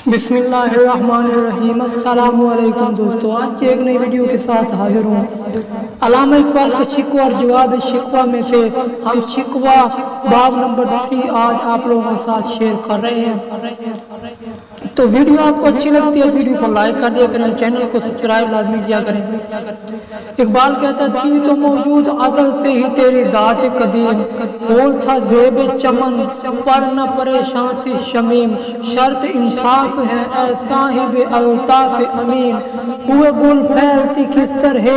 بسم اللہ الرحمن الرحیم۔ السلام علیکم دوستو، آج کی ایک نئی ویڈیو کے ساتھ حاضر ہوں۔ علامہ اقبال کا شکوہ اور جواب شکوہ میں سے ہم شکوہ باب نمبر 3 آج آپ لوگوں کے ساتھ شیئر کر رہے ہیں۔ تو ویڈیو آپ کو اچھی لگتی ہے ویڈیو کو لائک کر دیا کریں، چینل کو سبسکرائب لازمی کیا کریں۔ اقبال کہتا تھی تو موجود ازل سے ہی تیری ذات قدیم، پھول تھا زیب چمن پر نہ پریشان تھی شمیم، شرط انصاف ہے اے صاحب الطاف امین، ہوئے گل پھیلتی کس طرح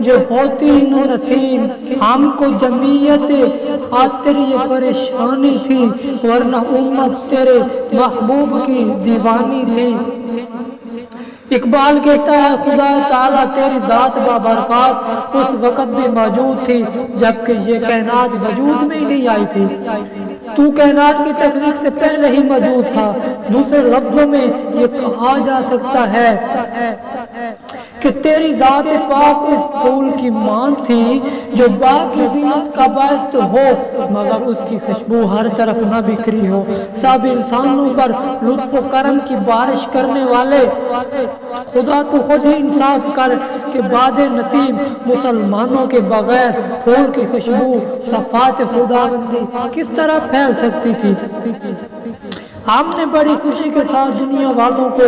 جو ہوتی نو نسیم، ہم کو جمعیت خاطر یہ پریشانی تھی ورنہ امت تیرے محبوب کی دیوانی تھی۔ اقبال کہتا ہے خدا تعالیٰ تیری ذات بابرکات اس وقت بھی موجود تھی جبکہ یہ کائنات وجود میں ہی نہیں آئی تھی۔ تو کائنات کی تخلیق سے پہلے ہی موجود تھا۔ دوسرے لفظوں میں یہ کہا جا سکتا ہے کہ تیری ذات پاک اس پھول کی مان تھی جو باغ کی زینت کا باعث تو ہو مگر اس کی خوشبو ہر طرف نہ بکھری ہو۔ سب انسانوں پر لطف و کرم کی بارش کرنے والے خدا تو خود ہی انصاف کر کہ باد نصیب مسلمانوں کے بغیر پھول کی خوشبو صفات خداوندی کس طرح پھیل سکتی تھی۔ ہم نے بڑی خوشی کے ساتھ دنیا والوں کو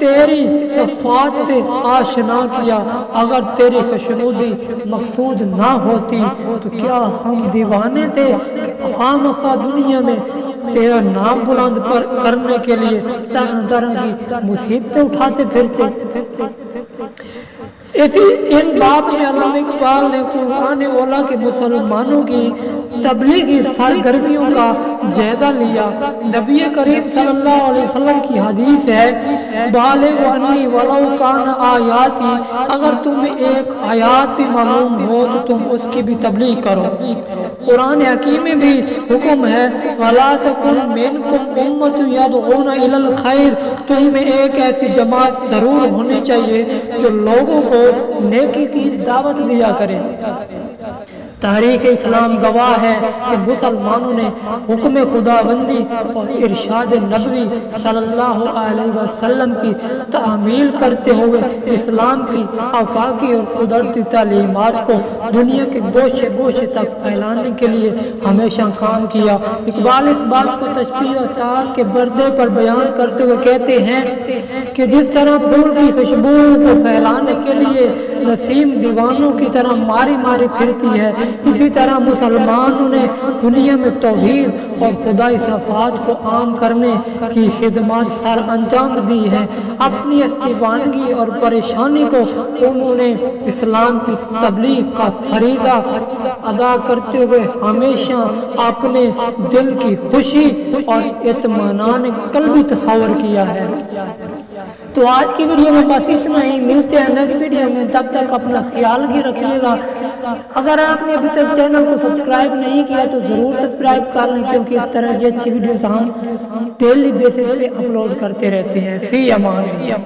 تیری صفات سے آشنا کیا، اگر تیری خوشنودی مقصود نہ ہوتی تو کیا ہم دیوانے تھے کہ خواہ دنیا میں تیرا نام بلند کرنے کے لیے طرح طرح کی مصیبتیں اٹھاتے پھرتے۔ ان باب میں علامہ اقبال نے قرآن اولیٰ کے مسلمانوں کی تبلیغی سرگرمیوں کا جائزہ لیا۔ نبی کریم صلی اللہ علیہ وسلم کی حدیث ہے بالغ عنی ولو کان آیاتی، اگر تمہیں ایک آیات بھی معلوم ہو تو تم اس کی بھی تبلیغ کرو۔ قرآن حکیم میں بھی حکم ہے وَلَا تَكُنْ مِنْكُمْ أُمَّةٌ يَدْعُونَ إِلَى الْخَيْرِ، تم میں ایک ایسی جماعت ضرور ہونی چاہیے جو لوگوں کو نیکی کی دعوت دیا کرے۔ تاریخ اسلام گواہ ہے کہ مسلمانوں نے حکم خداوندی اور ارشاد نبوی صلی اللہ علیہ وسلم کی تعمیل کرتے ہوئے اسلام کی آفاقی اور قدرتی تعلیمات کو دنیا کے گوشے گوشے تک پھیلانے کے لیے ہمیشہ کام کیا۔ اقبال اس بات کو تشبیہ و تعار کے پردے پر بیان کرتے ہوئے کہتے ہیں کہ جس طرح پھول کی خوشبو کو پھیلانے کے لیے نسیم دیوانوں کی طرح ماری ماری پھرتی ہے، اسی طرح مسلمانوں نے دنیا میں توحید اور خدائی صفات کو عام کرنے کی خدمات سر انجام دی ہے۔ اپنی اس دیوانگی اور پریشانی کو انہوں نے اسلام کی تبلیغ کا فریضہ ادا کرتے ہوئے ہمیشہ اپنے دل کی خوشی اور اطمینان قلبی تصور کیا ہے۔ تو آج کی ویڈیو میں بس اتنا ہی، ملتے ہیں نیکسٹ ویڈیو میں، تب تک اپنا خیال بھی رکھیے گا۔ اگر آپ نے ابھی تک چینل کو سبسکرائب نہیں کیا تو ضرور سبسکرائب کر لیں، کیونکہ اس طرح کی اچھی ویڈیوز ہم ڈیلی بیسس پہ اپلوڈ کرتے رہتے ہیں۔ فی امان اللہ۔